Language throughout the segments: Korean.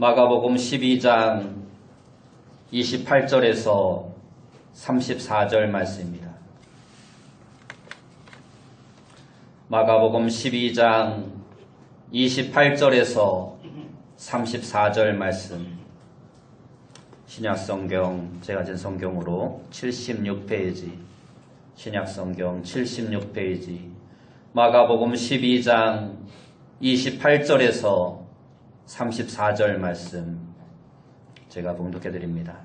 마가복음 12장 28절에서 34절 말씀입니다. 마가복음 12장 28절에서 34절 말씀, 신약성경 제가 진 성경으로 76페이지, 신약성경 76페이지, 마가복음 12장 28절에서 34절 말씀 제가 봉독해 드립니다.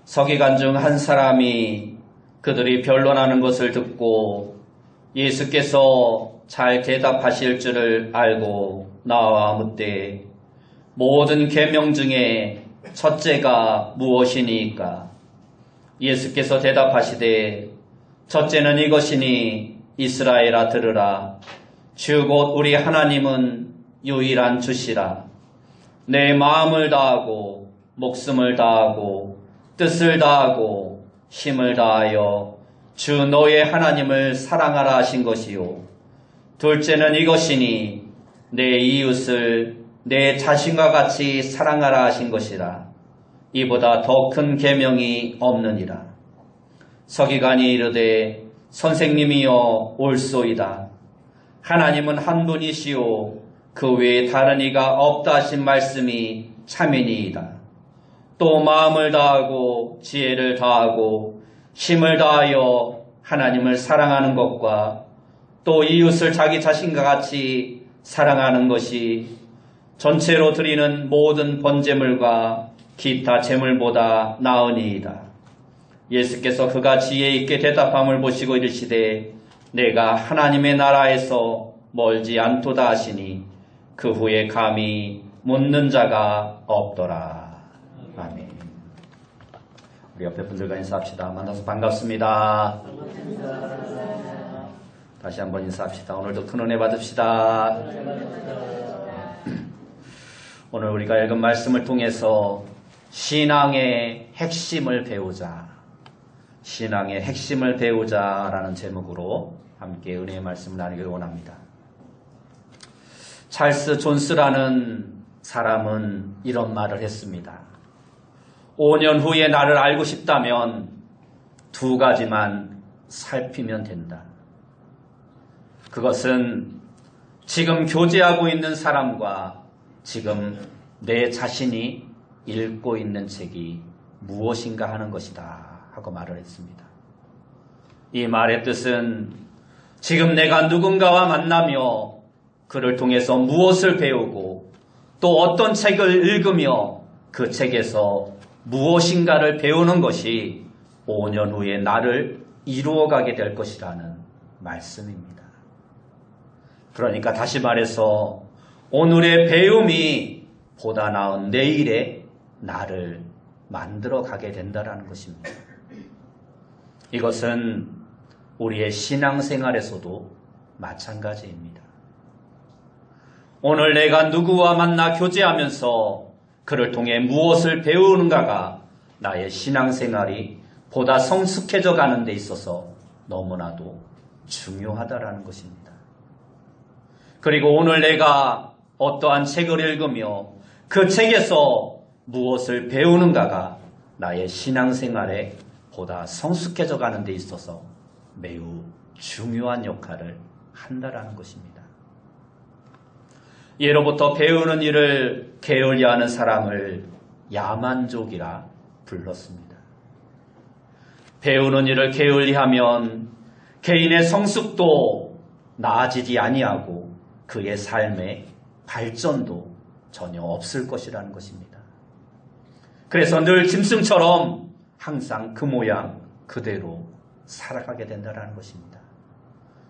서기관 중 한 사람이 그들이 변론하는 것을 듣고 예수께서 잘 대답하실 줄을 알고 나와 묻되 모든 계명 중에 첫째가 무엇이니까? 예수께서 대답하시되 첫째는 이것이니 이스라엘아 들으라. 주 곧 우리 하나님은 유일한 주시라. 내 마음을 다하고 목숨을 다하고 뜻을 다하고 힘을 다하여 주 너의 하나님을 사랑하라 하신 것이요. 둘째는 이것이니 내 이웃을 내 자신과 같이 사랑하라 하신 것이라. 이보다 더 큰 계명이 없느니라. 서기관이 이르되 선생님이여 옳소이다. 하나님은 한 분이시오 그 외에 다른 이가 없다 하신 말씀이 참이니이다. 또 마음을 다하고 지혜를 다하고 힘을 다하여 하나님을 사랑하는 것과 또 이웃을 자기 자신과 같이 사랑하는 것이 전체로 드리는 모든 번제물과 기타 제물보다 나으니이다. 예수께서 그가 지혜 있게 대답함을 보시고 이르시되 내가 하나님의 나라에서 멀지 않도다 하시니 그 후에 감히 묻는 자가 없더라. 아멘. 우리 옆에 분들과 인사합시다. 만나서 반갑습니다. 다시 한번 인사합시다. 오늘도 큰 은혜 받읍시다. 오늘 우리가 읽은 말씀을 통해서 신앙의 핵심을 배우자, 신앙의 핵심을 배우자라는 제목으로 함께 은혜의 말씀을 나누기를 원합니다. 찰스 존스라는 사람은 이런 말을 했습니다. 5년 후에 나를 알고 싶다면 두 가지만 살피면 된다. 그것은 지금 교제하고 있는 사람과 지금 내 자신이 읽고 있는 책이 무엇인가 하는 것이다 하고 말을 했습니다. 이 말의 뜻은 지금 내가 누군가와 만나며 그를 통해서 무엇을 배우고 또 어떤 책을 읽으며 그 책에서 무엇인가를 배우는 것이 5년 후에 나를 이루어가게 될 것이라는 말씀입니다. 그러니까 다시 말해서 오늘의 배움이 보다 나은 내일의 나를 만들어 가게 된다는 것입니다. 이것은 우리의 신앙생활에서도 마찬가지입니다. 오늘 내가 누구와 만나 교제하면서 그를 통해 무엇을 배우는가가 나의 신앙생활이 보다 성숙해져 가는 데 있어서 너무나도 중요하다라는 것입니다. 그리고 오늘 내가 어떠한 책을 읽으며 그 책에서 무엇을 배우는가가 나의 신앙생활에 보다 성숙해져 가는 데 있어서 매우 중요한 역할을 한다라는 것입니다. 예로부터 배우는 일을 게을리하는 사람을 야만족이라 불렀습니다. 배우는 일을 게을리하면 개인의 성숙도 나아지지 아니하고 그의 삶의 발전도 전혀 없을 것이라는 것입니다. 그래서 늘 짐승처럼 항상 그 모양 그대로 살아가게 된다는 것입니다.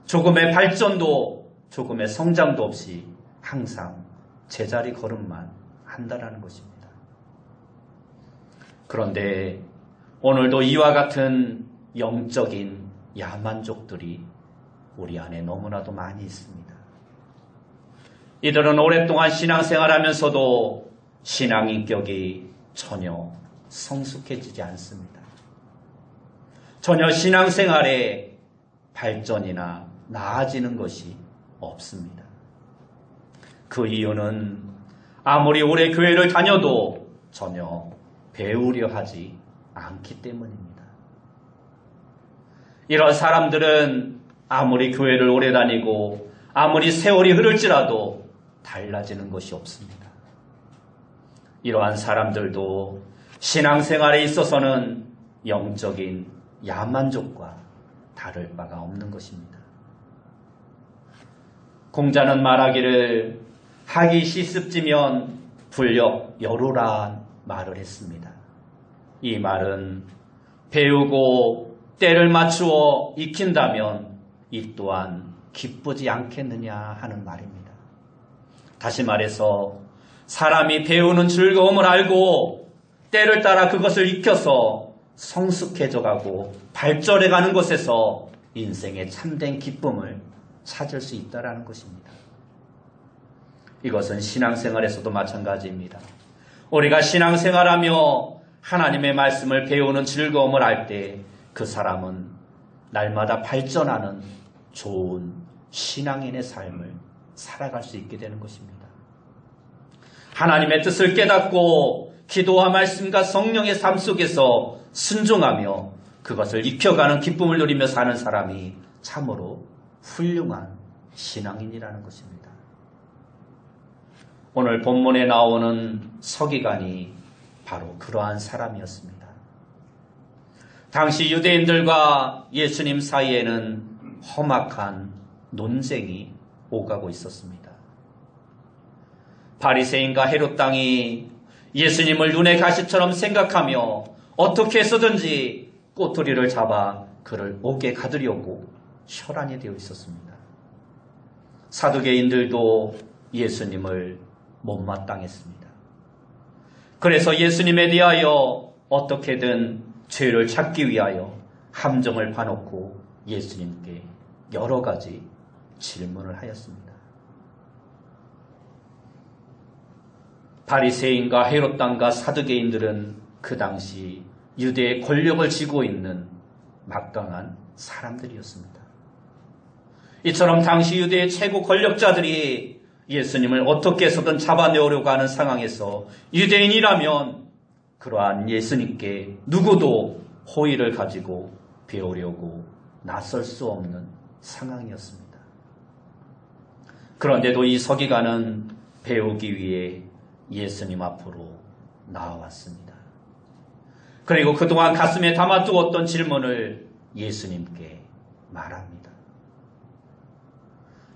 조금의 발전도 조금의 성장도 없이 항상 제자리 걸음만 한다라는 것입니다. 그런데 오늘도 이와 같은 영적인 야만족들이 우리 안에 너무나도 많이 있습니다. 이들은 오랫동안 신앙생활하면서도 신앙 인격이 전혀 성숙해지지 않습니다. 전혀 신앙생활에 발전이나 나아지는 것이 없습니다. 그 이유는 아무리 오래 교회를 다녀도 전혀 배우려 하지 않기 때문입니다. 이런 사람들은 아무리 교회를 오래 다니고 아무리 세월이 흐를지라도 달라지는 것이 없습니다. 이러한 사람들도 신앙생활에 있어서는 영적인 야만족과 다를 바가 없는 것입니다. 공자는 말하기를 학이 시습지면 불력 여로란 말을 했습니다. 이 말은 배우고 때를 맞추어 익힌다면 이 또한 기쁘지 않겠느냐 하는 말입니다. 다시 말해서 사람이 배우는 즐거움을 알고 때를 따라 그것을 익혀서 성숙해져 가고 발전해 가는 곳에서 인생의 참된 기쁨을 찾을 수 있다는 것입니다. 이것은 신앙생활에서도 마찬가지입니다. 우리가 신앙생활하며 하나님의 말씀을 배우는 즐거움을 알 때 그 사람은 날마다 발전하는 좋은 신앙인의 삶을 살아갈 수 있게 되는 것입니다. 하나님의 뜻을 깨닫고 기도와 말씀과 성령의 삶 속에서 순종하며 그것을 익혀가는 기쁨을 누리며 사는 사람이 참으로 훌륭한 신앙인이라는 것입니다. 오늘 본문에 나오는 서기관이 바로 그러한 사람이었습니다. 당시 유대인들과 예수님 사이에는 험악한 논쟁이 오가고 있었습니다. 바리새인과 헤롯 당이 예수님을 눈의 가시처럼 생각하며 어떻게 해서든지 꼬투리를 잡아 그를 옥에 가두려고 혈안이 되어 있었습니다. 사두개인들도 예수님을 못마땅했습니다. 그래서 예수님에 대하여 어떻게든 죄를 찾기 위하여 함정을 파놓고 예수님께 여러 가지 질문을 하였습니다. 바리새인과 헤롯 당과 사두개인들은 그 당시 유대의 권력을 쥐고 있는 막강한 사람들이었습니다. 이처럼 당시 유대의 최고 권력자들이 예수님을 어떻게 해서든 잡아내려고 하는 상황에서 유대인이라면 그러한 예수님께 누구도 호의를 가지고 배우려고 나설 수 없는 상황이었습니다. 그런데도 이 서기관은 배우기 위해 예수님 앞으로 나와왔습니다. 그리고 그동안 가슴에 담아두었던 질문을 예수님께 말합니다.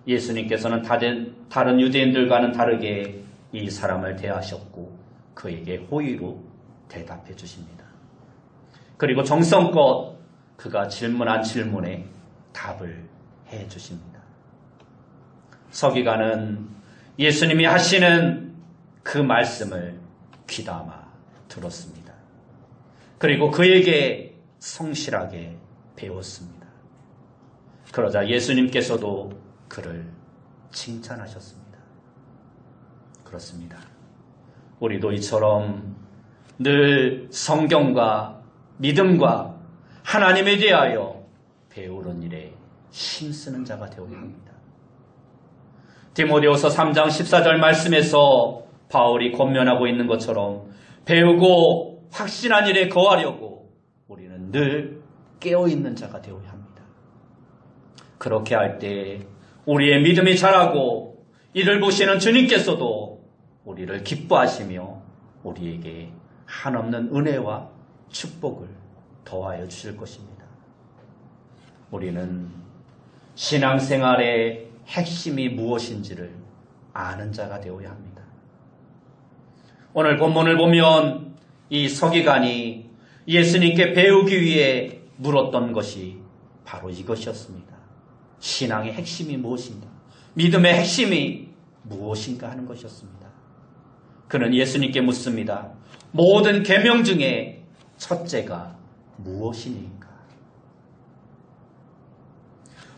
예수님께서는 다른 유대인들과는 다르게 이 사람을 대하셨고 그에게 호의로 대답해 주십니다. 그리고 정성껏 그가 질문한 질문에 답을 해 주십니다. 서기관은 예수님이 하시는 그 말씀을 귀담아 들었습니다. 그리고 그에게 성실하게 배웠습니다. 그러자 예수님께서도 그를 칭찬하셨습니다. 그렇습니다. 우리도 이처럼 늘 성경과 믿음과 하나님에 대하여 배우는 일에 힘쓰는 자가 되어야 합니다. 디모데후서 3장 14절 말씀에서 바울이 권면하고 있는 것처럼 배우고 확신한 일에 거하려고 우리는 늘 깨어있는 자가 되어야 합니다. 그렇게 할 때 우리의 믿음이 자라고 이를 보시는 주님께서도 우리를 기뻐하시며 우리에게 한없는 은혜와 축복을 더하여 주실 것입니다. 우리는 신앙생활의 핵심이 무엇인지를 아는 자가 되어야 합니다. 오늘 본문을 보면 이 서기관이 예수님께 배우기 위해 물었던 것이 바로 이것이었습니다. 신앙의 핵심이 무엇인가? 믿음의 핵심이 무엇인가 하는 것이었습니다. 그는 예수님께 묻습니다. 모든 계명 중에 첫째가 무엇이니까?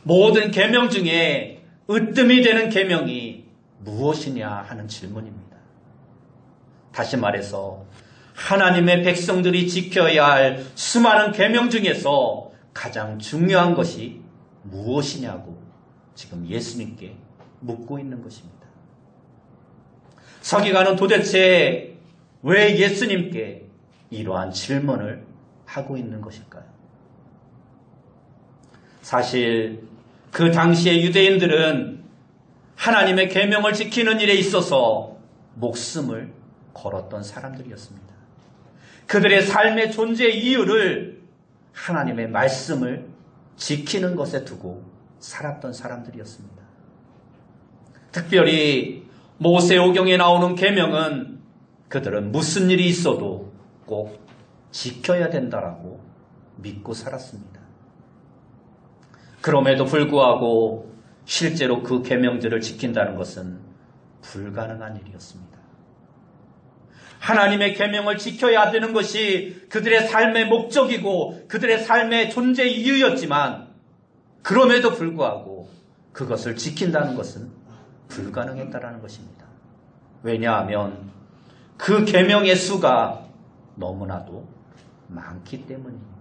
모든 계명 중에 으뜸이 되는 계명이 무엇이냐 하는 질문입니다. 다시 말해서 하나님의 백성들이 지켜야 할 수많은 계명 중에서 가장 중요한 것이 무엇이냐고 지금 예수님께 묻고 있는 것입니다. 서기관은 도대체 왜 예수님께 이러한 질문을 하고 있는 것일까요? 사실 그 당시의 유대인들은 하나님의 계명을 지키는 일에 있어서 목숨을 걸었던 사람들이었습니다. 그들의 삶의 존재 이유를 하나님의 말씀을 지키는 것에 두고 살았던 사람들이었습니다. 특별히 모세오경에 나오는 계명은 그들은 무슨 일이 있어도 꼭 지켜야 된다라고 믿고 살았습니다. 그럼에도 불구하고 실제로 그 계명들을 지킨다는 것은 불가능한 일이었습니다. 하나님의 계명을 지켜야 되는 것이 그들의 삶의 목적이고 그들의 삶의 존재 이유였지만 그럼에도 불구하고 그것을 지킨다는 것은 불가능했다라는 것입니다. 왜냐하면 그 계명의 수가 너무나도 많기 때문입니다.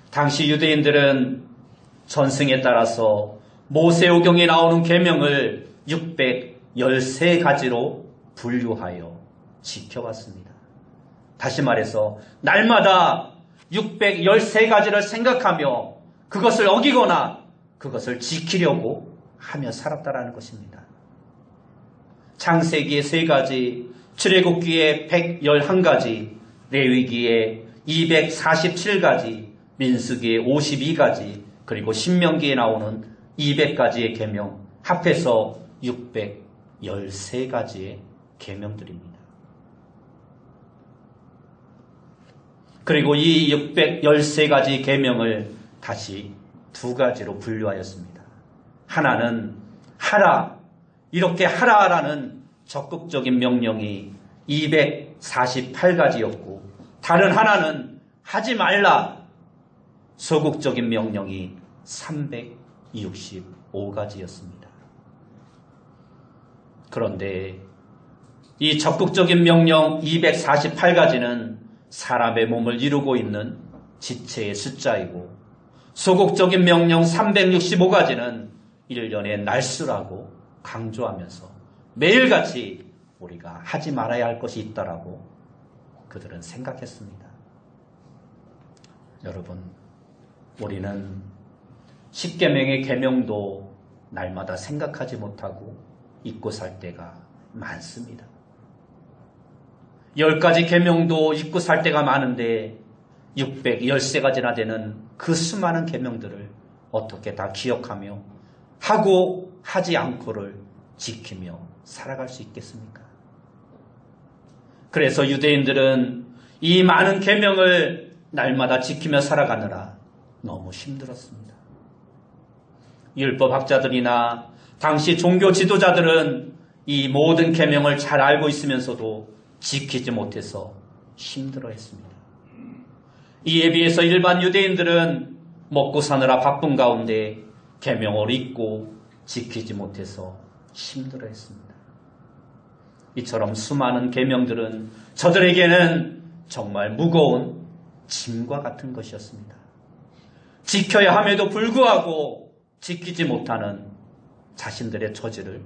당시 유대인들은 전승에 따라서 모세오경에 나오는 계명을 613가지로 분류하여 지켜왔습니다. 다시 말해서 날마다 613가지를 생각하며 그것을 어기거나 그것을 지키려고 하며 살았다라는 것입니다. 창세기의 3가지, 출애굽기의 111가지, 레위기의 247가지, 민수기의 52가지, 그리고 신명기에 나오는 200가지의 계명, 합해서 613가지의 계명들입니다. 그리고 이 613가지 계명을 다시 2가지로 분류하였습니다. 하나는 하라, 이렇게 하라라는 적극적인 명령이 248가지였고 다른 하나는 하지 말라, 소극적인 명령이 365가지였습니다. 그런데 이 적극적인 명령 248가지는 사람의 몸을 이루고 있는 지체의 숫자이고 소극적인 명령 365가지는 1년의 날수라고 강조하면서 매일같이 우리가 하지 말아야 할 것이 있다라고 그들은 생각했습니다. 여러분, 우리는 10계명의 계명도 날마다 생각하지 못하고 잊고 살 때가 많습니다. 10가지 계명도 잊고 살 때가 많은데 613가지나 되는 그 수많은 계명들을 어떻게 다 기억하며 하고 하지 않고를 지키며 살아갈 수 있겠습니까? 그래서 유대인들은 이 많은 계명을 날마다 지키며 살아가느라 너무 힘들었습니다. 율법학자들이나 당시 종교 지도자들은 이 모든 계명을 잘 알고 있으면서도 지키지 못해서 힘들어했습니다. 이에 비해서 일반 유대인들은 먹고 사느라 바쁜 가운데 계명을 잊고 지키지 못해서 힘들어했습니다. 이처럼 수많은 계명들은 저들에게는 정말 무거운 짐과 같은 것이었습니다. 지켜야 함에도 불구하고 지키지 못하는 자신들의 처지를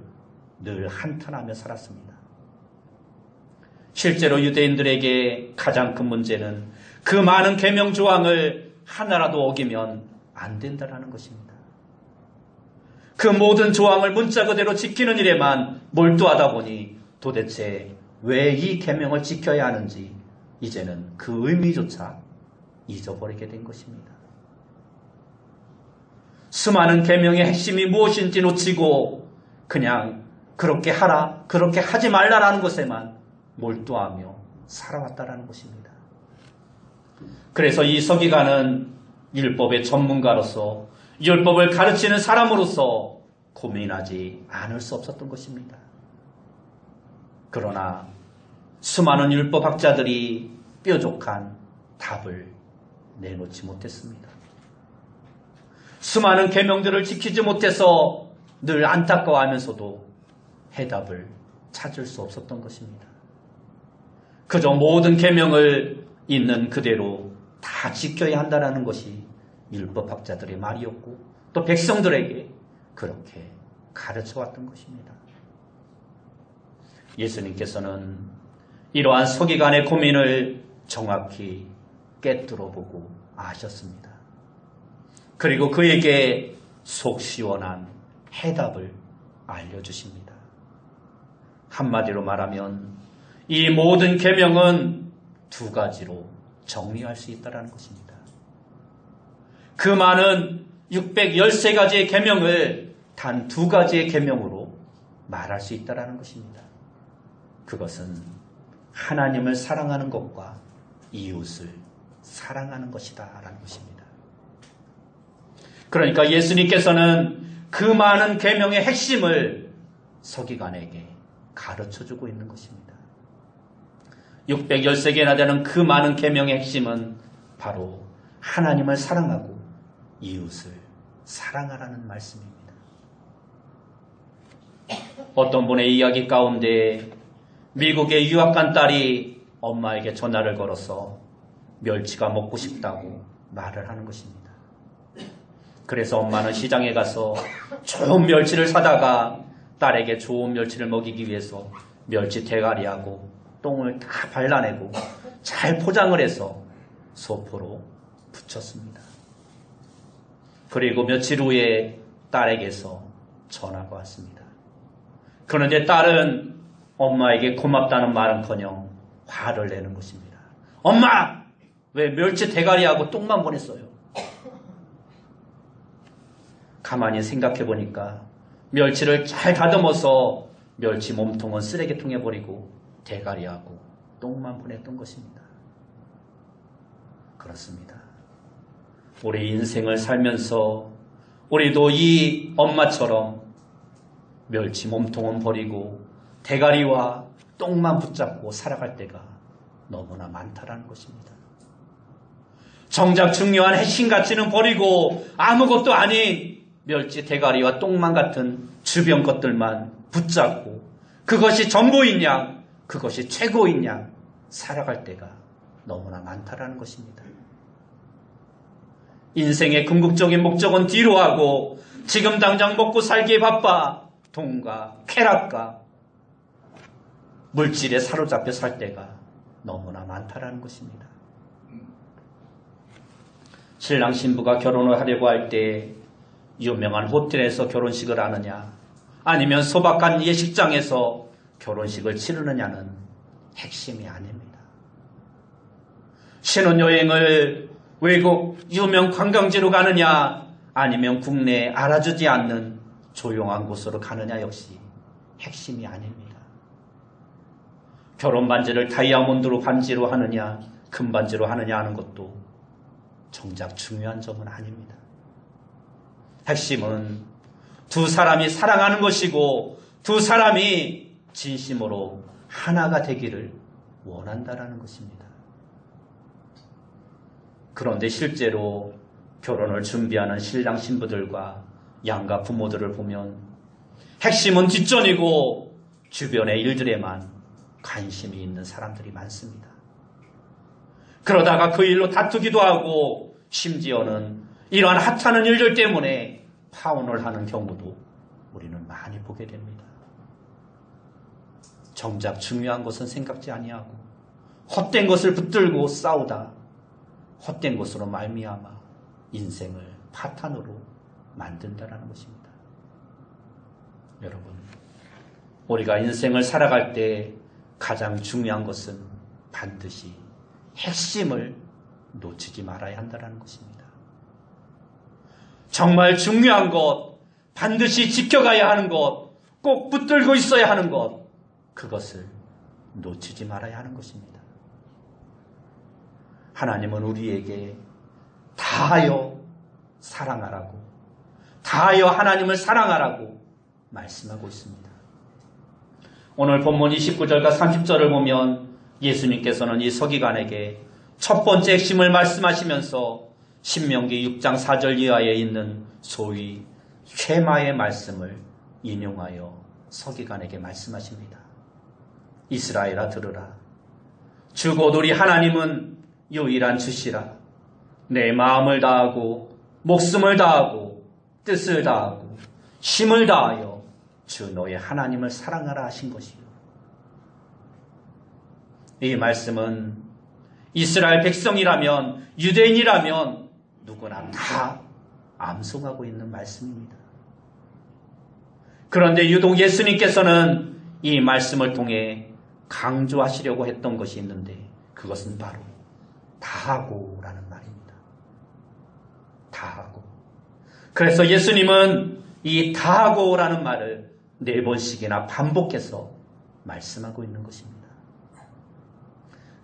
늘 한탄하며 살았습니다. 실제로 유대인들에게 가장 큰 문제는 그 많은 계명 조항을 하나라도 어기면 안 된다는 것입니다. 그 모든 조항을 문자 그대로 지키는 일에만 몰두하다 보니 도대체 왜 이 계명을 지켜야 하는지 이제는 그 의미조차 잊어버리게 된 것입니다. 수많은 계명의 핵심이 무엇인지 놓치고 그냥 그렇게 하라, 그렇게 하지 말라라는 것에만 몰두하며 살아왔다라는 것입니다. 그래서 이 서기관은 율법의 전문가로서 율법을 가르치는 사람으로서 고민하지 않을 수 없었던 것입니다. 그러나 수많은 율법학자들이 뾰족한 답을 내놓지 못했습니다. 수많은 계명들을 지키지 못해서 늘 안타까워하면서도 해답을 찾을 수 없었던 것입니다. 그저 모든 계명을 있는 그대로 다 지켜야 한다는 것이 율법학자들의 말이었고 또 백성들에게 그렇게 가르쳐왔던 것입니다. 예수님께서는 이러한 서기관의 고민을 정확히 꿰뚫어보고 아셨습니다. 그리고 그에게 속 시원한 해답을 알려주십니다. 한마디로 말하면 이 모든 계명은 두 가지로 정리할 수 있다는 것입니다. 그 많은 613가지의 계명을 단 두 가지의 계명으로 말할 수 있다는 것입니다. 그것은 하나님을 사랑하는 것과 이웃을 사랑하는 것이다 라는 것입니다. 그러니까 예수님께서는 그 많은 계명의 핵심을 서기관에게 가르쳐주고 있는 것입니다. 613개나 되는 그 많은 계명의 핵심은 바로 하나님을 사랑하고 이웃을 사랑하라는 말씀입니다. 어떤 분의 이야기 가운데 미국에 유학 간 딸이 엄마에게 전화를 걸어서 멸치가 먹고 싶다고 말을 하는 것입니다. 그래서 엄마는 시장에 가서 좋은 멸치를 사다가 딸에게 좋은 멸치를 먹이기 위해서 멸치 대가리하고 똥을 다 발라내고 잘 포장을 해서 소포로 붙였습니다. 그리고 며칠 후에 딸에게서 전화가 왔습니다. 그런데 딸은 엄마에게 고맙다는 말은커녕 화를 내는 것입니다. 엄마! 왜 멸치 대가리하고 똥만 보냈어요? 가만히 생각해 보니까 멸치를 잘 다듬어서 멸치 몸통은 쓰레기통에 버리고 대가리하고 똥만 보냈던 것입니다. 그렇습니다. 우리 인생을 살면서 우리도 이 엄마처럼 멸치 몸통은 버리고 대가리와 똥만 붙잡고 살아갈 때가 너무나 많다라는 것입니다. 정작 중요한 핵심 가치는 버리고 아무것도 아닌 멸치 대가리와 똥만 같은 주변 것들만 붙잡고 그것이 전부인 양, 그것이 최고인 양 살아갈 때가 너무나 많다라는 것입니다. 인생의 궁극적인 목적은 뒤로 하고 지금 당장 먹고 살기에 바빠 돈과 쾌락과 물질에 사로잡혀 살 때가 너무나 많다라는 것입니다. 신랑 신부가 결혼을 하려고 할 때 유명한 호텔에서 결혼식을 하느냐 아니면 소박한 예식장에서 결혼식을 치르느냐는 핵심이 아닙니다. 신혼여행을 외국 유명 관광지로 가느냐 아니면 국내에 알아주지 않는 조용한 곳으로 가느냐 역시 핵심이 아닙니다. 결혼 반지를 다이아몬드로 반지로 하느냐 금반지로 하느냐 하는 것도 정작 중요한 점은 아닙니다. 핵심은 두 사람이 사랑하는 것이고 두 사람이 진심으로 하나가 되기를 원한다라는 것입니다. 그런데 실제로 결혼을 준비하는 신랑 신부들과 양가 부모들을 보면 핵심은 뒷전이고 주변의 일들에만 관심이 있는 사람들이 많습니다. 그러다가 그 일로 다투기도 하고 심지어는 이러한 하찮은 일들 때문에 파혼을 하는 경우도 우리는 많이 보게 됩니다. 정작 중요한 것은 생각지 아니하고 헛된 것을 붙들고 싸우다 헛된 것으로 말미암아 인생을 파탄으로 만든다는 것입니다. 여러분, 우리가 인생을 살아갈 때 가장 중요한 것은 반드시 핵심을 놓치지 말아야 한다는 것입니다. 정말 중요한 것, 반드시 지켜가야 하는 것, 꼭 붙들고 있어야 하는 것, 그것을 놓치지 말아야 하는 것입니다. 하나님은 우리에게 다하여 사랑하라고, 다하여 하나님을 사랑하라고 말씀하고 있습니다. 오늘 본문 29절과 30절을 보면 예수님께서는 이 서기관에게 첫 번째 핵심을 말씀하시면서 신명기 6장 4절 이하에 있는 소위 쉐마의 말씀을 인용하여 서기관에게 말씀하십니다. 이스라엘아 들으라. 주 곧 우리 하나님은 유일한 주시라. 내 마음을 다하고 목숨을 다하고 뜻을 다하고 힘을 다하여 주 너의 하나님을 사랑하라 하신 것이요. 이 말씀은 이스라엘 백성이라면, 유대인이라면 누구나 다 암송하고 있는 말씀입니다. 그런데 유독 예수님께서는 이 말씀을 통해 강조하시려고 했던 것이 있는데, 그것은 바로 다하고라는 말입니다. 다하고. 그래서 예수님은 이 다하고라는 말을 4번씩이나 반복해서 말씀하고 있는 것입니다.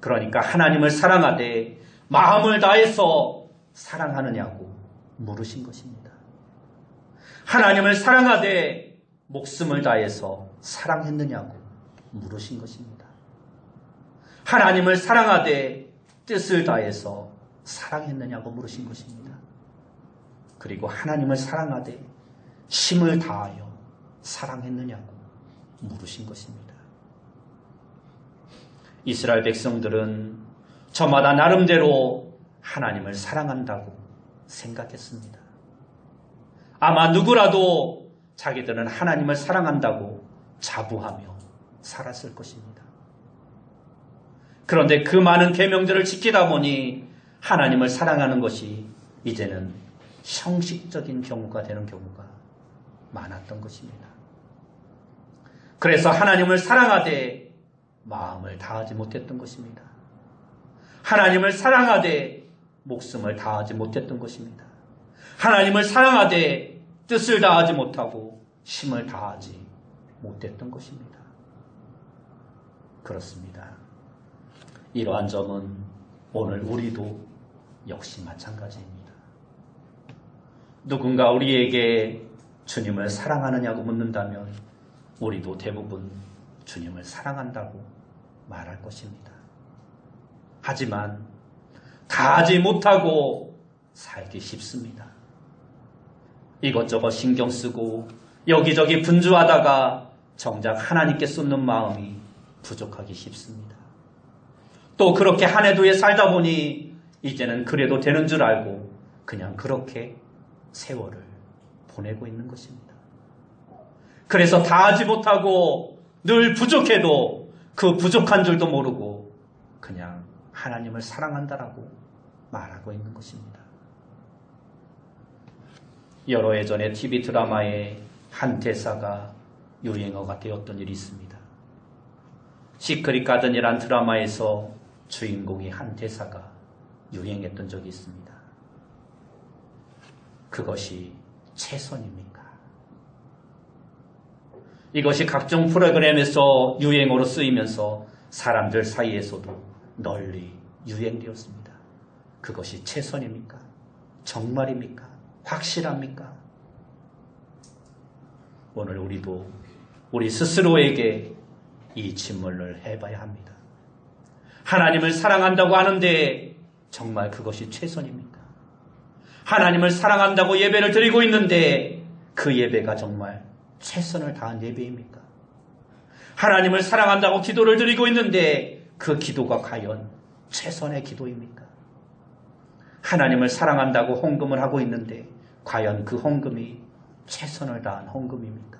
그러니까 하나님을 사랑하되 마음을 다해서 사랑하느냐고 물으신 것입니다. 하나님을 사랑하되 목숨을 다해서 사랑했느냐고 물으신 것입니다. 하나님을 사랑하되 뜻을 다해서 사랑했느냐고 물으신 것입니다. 그리고 하나님을 사랑하되 힘을 다하여 사랑했느냐고 물으신 것입니다. 이스라엘 백성들은 저마다 나름대로 하나님을 사랑한다고 생각했습니다. 아마 누구라도 자기들은 하나님을 사랑한다고 자부하며 살았을 것입니다. 그런데 그 많은 계명들을 지키다 보니 하나님을 사랑하는 것이 이제는 형식적인 경우가 되는 경우가 많았던 것입니다. 그래서 하나님을 사랑하되 마음을 다하지 못했던 것입니다. 하나님을 사랑하되 목숨을 다하지 못했던 것입니다. 하나님을 사랑하되 뜻을 다하지 못하고 힘을 다하지 못했던 것입니다. 그렇습니다. 이러한 점은 오늘 우리도 역시 마찬가지입니다. 누군가 우리에게 주님을 사랑하느냐고 묻는다면 우리도 대부분 주님을 사랑한다고 말할 것입니다. 하지만 다하지 못하고 살기 쉽습니다. 이것저것 신경 쓰고 여기저기 분주하다가 정작 하나님께 쏟는 마음이 부족하기 쉽습니다. 또 그렇게 한 해 두 해 살다 보니 이제는 그래도 되는 줄 알고 그냥 그렇게 세월을 보내고 있는 것입니다. 그래서 다하지 못하고 늘 부족해도 그 부족한 줄도 모르고 그냥 하나님을 사랑한다라고 말하고 있는 것입니다. 여러 해 전에 TV 드라마에 한 대사가 유행어가 되었던 일이 있습니다. 시크릿 가든이란 드라마에서 주인공의 한 대사가 유행했던 적이 있습니다. 그것이 최선입니까? 이것이 각종 프로그램에서 유행어로 쓰이면서 사람들 사이에서도 널리 유행되었습니다. 그것이 최선입니까? 정말입니까? 확실합니까? 오늘 우리도 우리 스스로에게 이 질문을 해봐야 합니다. 하나님을 사랑한다고 하는데 정말 그것이 최선입니까? 하나님을 사랑한다고 예배를 드리고 있는데 그 예배가 정말 최선을 다한 예배입니까? 하나님을 사랑한다고 기도를 드리고 있는데 그 기도가 과연 최선의 기도입니까? 하나님을 사랑한다고 헌금을 하고 있는데 과연 그 헌금이 최선을 다한 헌금입니까?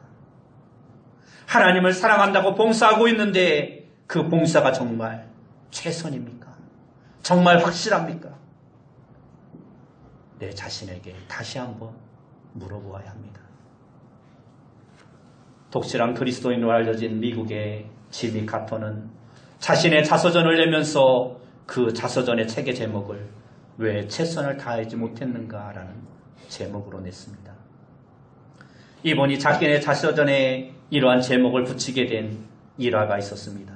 하나님을 사랑한다고 봉사하고 있는데 그 봉사가 정말 최선입니까? 정말 확실합니까? 내 자신에게 다시 한번 물어보아야 합니다. 독실한 그리스도인으로 알려진 미국의 지미 카터는 자신의 자서전을 내면서 그 자서전의 책의 제목을 왜 최선을 다하지 못했는가라는 제목으로 냈습니다. 이분이 자기네 자서전에 이러한 제목을 붙이게 된 일화가 있었습니다.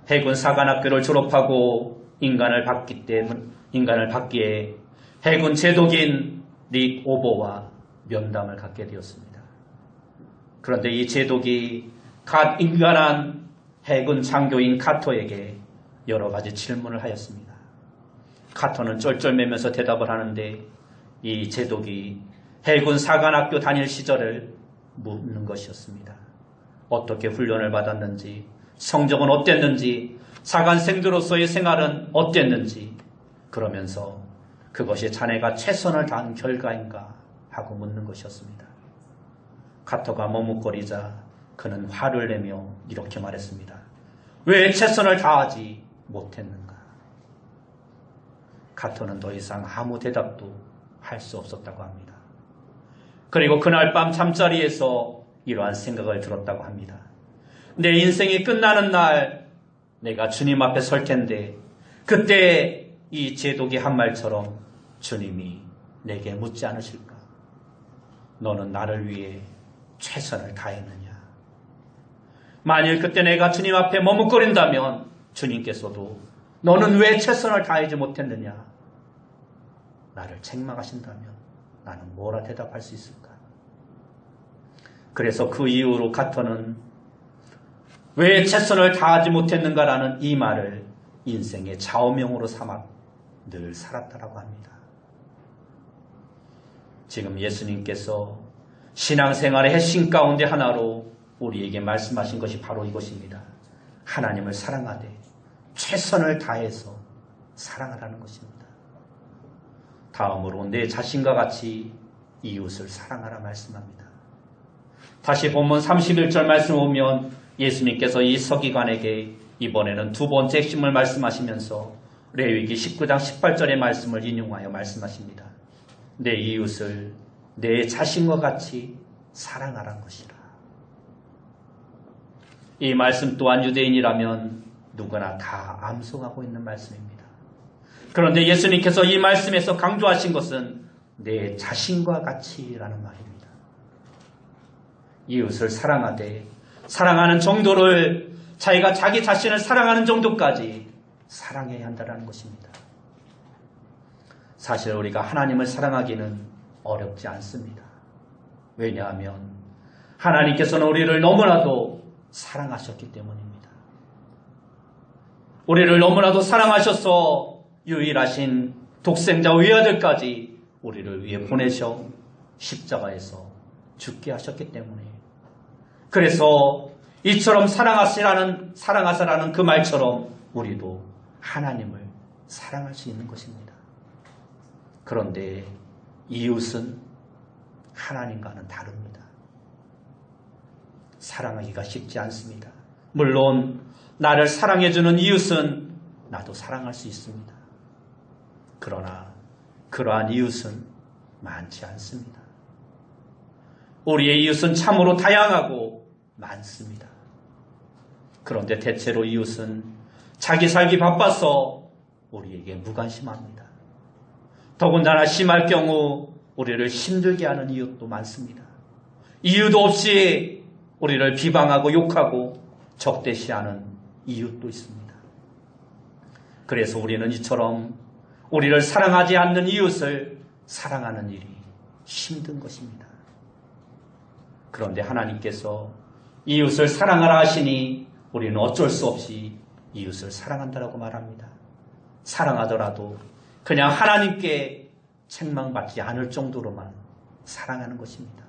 해군 사관학교를 졸업하고 인간을 받기에 해군 제독인 릭 오버와 면담을 갖게 되었습니다. 그런데 이 제독이 갓 인간한 해군 장교인 카터에게 여러 가지 질문을 하였습니다. 카터는 쩔쩔매면서 대답을 하는데 이 제독이 해군 사관학교 다닐 시절을 묻는 것이었습니다. 어떻게 훈련을 받았는지, 성적은 어땠는지, 사관생들로서의 생활은 어땠는지, 그러면서 그것이 자네가 최선을 다한 결과인가 하고 묻는 것이었습니다. 카터가 머뭇거리자 그는 화를 내며 이렇게 말했습니다. 왜 최선을 다하지 못했는가? 가토는 더 이상 아무 대답도 할 수 없었다고 합니다. 그리고 그날 밤 잠자리에서 이러한 생각을 들었다고 합니다. 내 인생이 끝나는 날 내가 주님 앞에 설 텐데 그때 이 제독이 한 말처럼 주님이 내게 묻지 않으실까? 너는 나를 위해 최선을 다했느냐? 만일 그때 내가 주님 앞에 머뭇거린다면 주님께서도 너는 왜 최선을 다하지 못했느냐? 나를 책망하신다면 나는 뭐라 대답할 수 있을까? 그래서 그 이후로 가토는 왜 최선을 다하지 못했는가라는 이 말을 인생의 좌우명으로 삼아 늘 살았다라고 합니다. 지금 예수님께서 신앙생활의 핵심 가운데 하나로 우리에게 말씀하신 것이 바로 이것입니다. 하나님을 사랑하되 최선을 다해서 사랑하라는 것입니다. 다음으로 내 자신과 같이 이웃을 사랑하라 말씀합니다. 다시 본문 31절 말씀 보면 예수님께서 이 서기관에게 이번에는 두 번째 핵심을 말씀하시면서 레위기 19장 18절의 말씀을 인용하여 말씀하십니다. 내 이웃을 내 자신과 같이 사랑하라는 것이라. 이 말씀 또한 유대인이라면 누구나 다 암송하고 있는 말씀입니다. 그런데 예수님께서 이 말씀에서 강조하신 것은 내 자신과 같이라는 말입니다. 이웃을 사랑하되 사랑하는 정도를 자기가 자기 자신을 사랑하는 정도까지 사랑해야 한다는 것입니다. 사실 우리가 하나님을 사랑하기는 어렵지 않습니다. 왜냐하면 하나님께서는 우리를 너무나도 사랑하셨기 때문입니다. 우리를 너무나도 사랑하셔서 유일하신 독생자 외아들까지 우리를 위해 보내셔 십자가에서 죽게 하셨기 때문에 그래서 이처럼 사랑하사라는 그 말처럼 우리도 하나님을 사랑할 수 있는 것입니다. 그런데 이웃은 하나님과는 다릅니다. 사랑하기가 쉽지 않습니다. 물론 나를 사랑해주는 이웃은 나도 사랑할 수 있습니다. 그러나 그러한 이웃은 많지 않습니다. 우리의 이웃은 참으로 다양하고 많습니다. 그런데 대체로 이웃은 자기 살기 바빠서 우리에게 무관심합니다. 더군다나 심할 경우 우리를 힘들게 하는 이웃도 많습니다. 이유도 없이 우리를 비방하고 욕하고 적대시하는 이웃도 있습니다. 그래서 우리는 이처럼 우리를 사랑하지 않는 이웃을 사랑하는 일이 힘든 것입니다. 그런데 하나님께서 이웃을 사랑하라 하시니 우리는 어쩔 수 없이 이웃을 사랑한다라고 말합니다. 사랑하더라도 그냥 하나님께 책망받지 않을 정도로만 사랑하는 것입니다.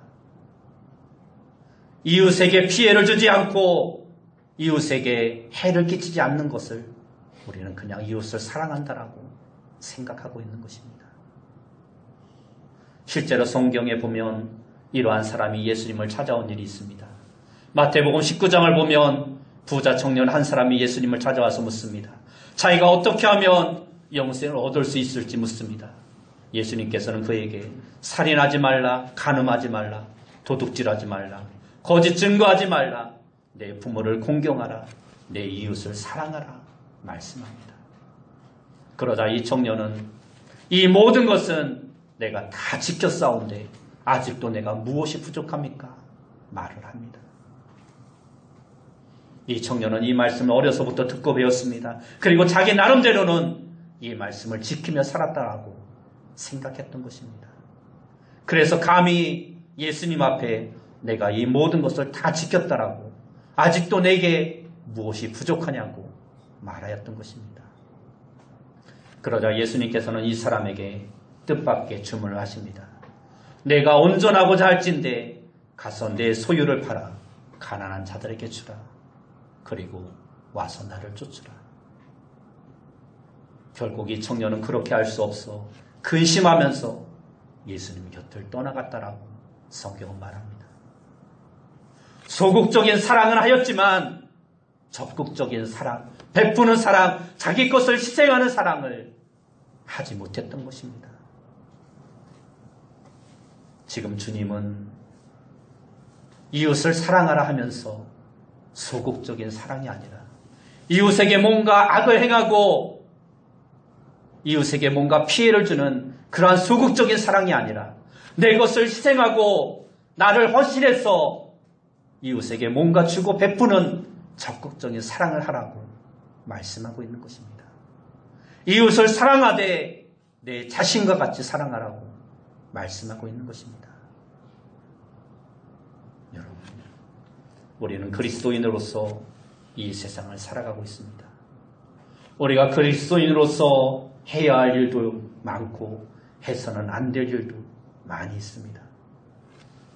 이웃에게 피해를 주지 않고 이웃에게 해를 끼치지 않는 것을 우리는 그냥 이웃을 사랑한다라고 생각하고 있는 것입니다. 실제로 성경에 보면 이러한 사람이 예수님을 찾아온 일이 있습니다. 마태복음 19장을 보면 부자 청년 한 사람이 예수님을 찾아와서 묻습니다. 자기가 어떻게 하면 영생을 얻을 수 있을지 묻습니다. 예수님께서는 그에게 살인하지 말라, 간음하지 말라, 도둑질하지 말라, 거짓 증거하지 말라, 내 부모를 공경하라, 내 이웃을 사랑하라 말씀합니다. 그러자 이 청년은 이 모든 것은 내가 다 지켰사온데 아직도 내가 무엇이 부족합니까? 말을 합니다. 이 청년은 이 말씀을 어려서부터 듣고 배웠습니다. 그리고 자기 나름대로는 이 말씀을 지키며 살았다라고 생각했던 것입니다. 그래서 감히 예수님 앞에 내가 이 모든 것을 다 지켰다라고 아직도 내게 무엇이 부족하냐고 말하였던 것입니다. 그러자 예수님께서는 이 사람에게 뜻밖의 주문을 하십니다. 내가 온전하고자 할진대 가서 내 소유를 팔아 가난한 자들에게 주라. 그리고 와서 나를 쫓으라. 결국 이 청년은 그렇게 할 수 없어 근심하면서 예수님 곁을 떠나갔다라고 성경은 말합니다. 소극적인 사랑은 하였지만 적극적인 사랑, 베푸는 사랑, 자기 것을 희생하는 사랑을 하지 못했던 것입니다. 지금 주님은 이웃을 사랑하라 하면서 소극적인 사랑이 아니라 이웃에게 뭔가 악을 행하고 이웃에게 뭔가 피해를 주는 그러한 소극적인 사랑이 아니라 내 것을 희생하고 나를 헌신해서 이웃에게 뭔가 주고 베푸는 적극적인 사랑을 하라고 말씀하고 있는 것입니다. 이웃을 사랑하되 내 자신과 같이 사랑하라고 말씀하고 있는 것입니다. 여러분, 우리는 그리스도인으로서 이 세상을 살아가고 있습니다. 우리가 그리스도인으로서 해야 할 일도 많고 해서는 안 될 일도 많이 있습니다.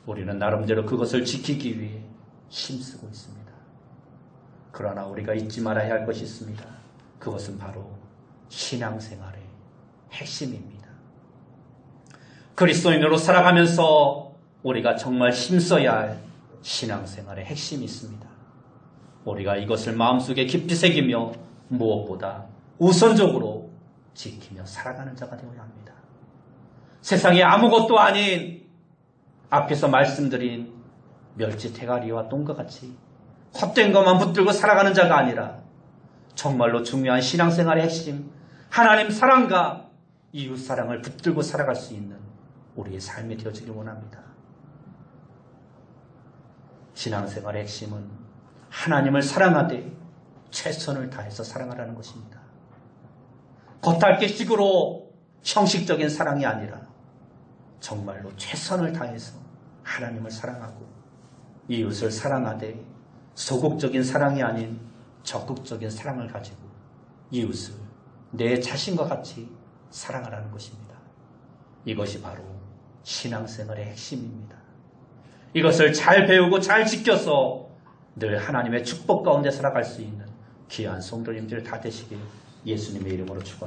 우리는 나름대로 그것을 지키기 위해 힘쓰고 있습니다. 그러나 우리가 잊지 말아야 할 것이 있습니다. 그것은 바로 신앙생활의 핵심입니다. 그리스도인으로 살아가면서 우리가 정말 힘써야 할 신앙생활의 핵심이 있습니다. 우리가 이것을 마음속에 깊이 새기며 무엇보다 우선적으로 지키며 살아가는 자가 되어야 합니다. 세상에 아무것도 아닌 앞에서 말씀드린 멸치 대가리와 똥과 같이 헛된 것만 붙들고 살아가는 자가 아니라 정말로 중요한 신앙생활의 핵심, 하나님 사랑과 이웃 사랑을 붙들고 살아갈 수 있는 우리의 삶이 되어지길 원합니다. 신앙생활의 핵심은 하나님을 사랑하되 최선을 다해서 사랑하라는 것입니다. 겉핥기식으로 형식적인 사랑이 아니라 정말로 최선을 다해서 하나님을 사랑하고 이웃을 사랑하되 소극적인 사랑이 아닌 적극적인 사랑을 가지고 이웃을 내 자신과 같이 사랑하라는 것입니다. 이것이 바로 신앙생활의 핵심입니다. 이것을 잘 배우고 잘 지켜서 늘 하나님의 축복 가운데 살아갈 수 있는 귀한 성도님들 다 되시길 예수님의 이름으로 축원합니다.